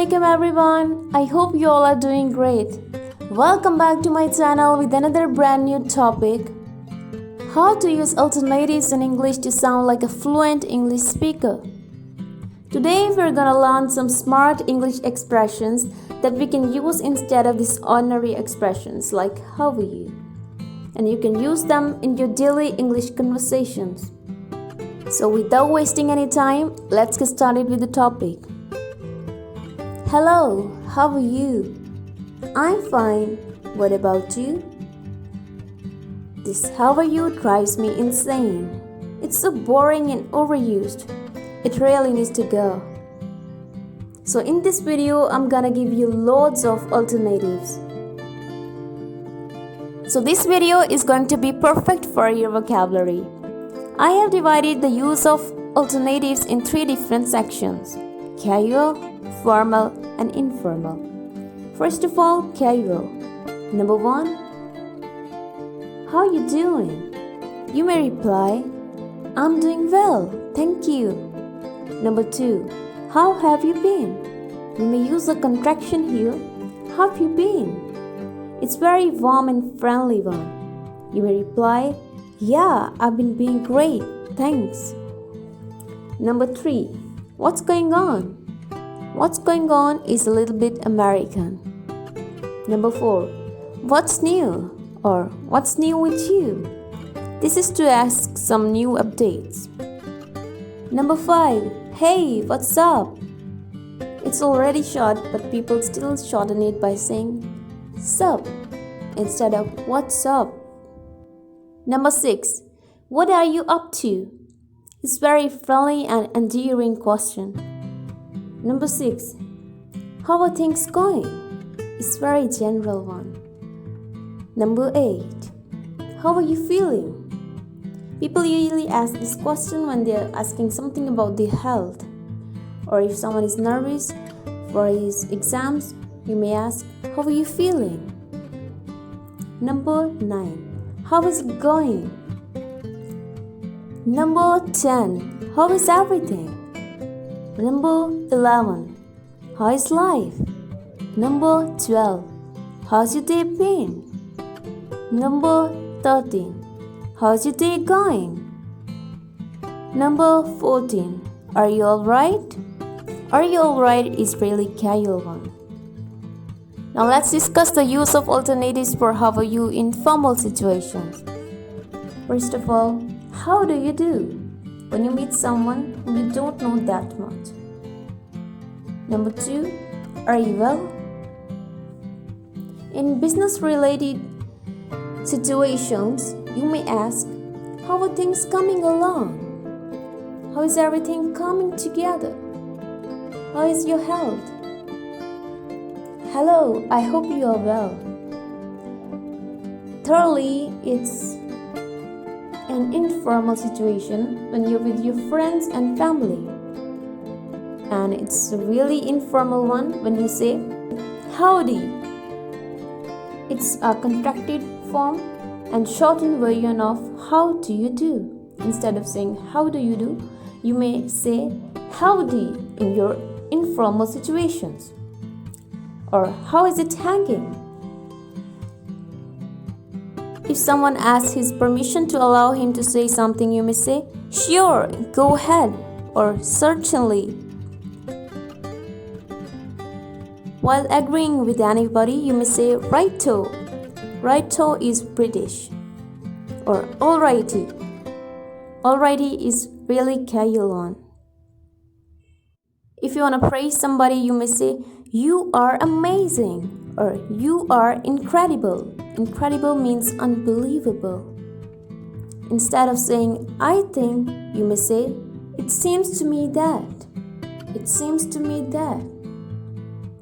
Assalamualaikum everyone. I hope you all are doing great. Welcome back to my channel with another brand new topic. How to use alternatives in English to sound like a fluent English speaker. Today we're gonna learn some smart English expressions that we can use instead of these ordinary expressions like how are you? And you can use them in your daily English conversations. So without wasting any time, let's get started with the topic. Hello, how are you? I'm fine. What about you? This how are you drives me insane. It's so boring and overused. It really needs to go. So in this video, I'm gonna give you loads of alternatives. So this video is going to be perfect for your vocabulary. I have divided the use of alternatives in 3 different sections: casual, formal, and informal. First of all, casual. Number 1, how you doing? You may reply, I'm doing well, thank you. Number 2, how have you been? You may use a contraction here. How have you been? It's very warm and friendly one. You may reply, yeah, I've been being great, thanks. Number 3, what's going on? What's going on is a little bit American. Number 4, what's new? Or what's new with you? This is to ask some new updates. Number 5, hey, what's up? It's already short, but people still shorten it by saying sup instead of what's up. Number 6, what are you up to? It's very friendly and endearing question. Number 6, how are things going? It's very general one. Number 8, how are you feeling? People usually ask this question when they're asking something about their health. Or if someone is nervous for his exams, you may ask, how are you feeling? Number 9, how is it going? Number 10, how is everything? Number 11, how is life? Number 12, how's your day been? Number 13, how's your day going? Number 14, are you alright? Are you alright is really casual one. Now let's discuss the use of alternatives for how are you in formal situations. First of all, how do you do when you meet someone whom you don't know that much? Number 2, are you well? In business-related situations, you may ask, how are things coming along? How is everything coming together? How is your health? Hello, I hope you are well. Thirdly, it's an informal situation when you're with your friends and family. And it's a really informal one when you say, howdy. It's a contracted form and shortened version of how do you do. Instead of saying how do you do, you may say howdy in your informal situations. Or how is it hanging? If someone asks his permission to allow him to say something, you may say, sure, go ahead, or certainly. While agreeing with anybody, you may say righto. Righto is British. Or alrighty. Alrighty is really casual one. If you want to praise somebody, you may say, you are amazing, or you are incredible. Incredible means unbelievable. Instead of saying, I think, you may say, it seems to me that. It seems to me that.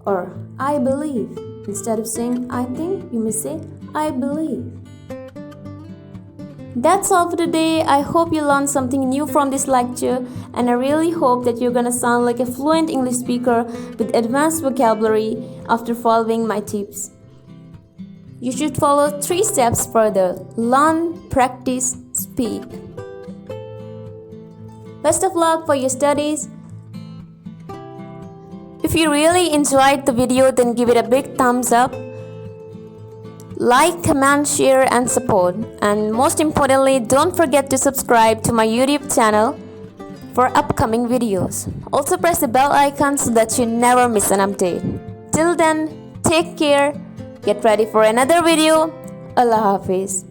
Or, I believe. Instead of saying, I think, you may say, I believe. That's all for today. I hope you learned something new from this lecture, and I really hope that you're gonna sound like a fluent English speaker with advanced vocabulary after following my tips. You should follow 3 steps further: learn, practice, speak. Best of luck for your studies. If you really enjoyed the video, then give it a big thumbs up. Like, comment, share and support. And most importantly, don't forget to subscribe to my YouTube channel for upcoming videos. Also press the bell icon so that you never miss an update. Till then, take care. Get ready for another video. Allah Hafiz.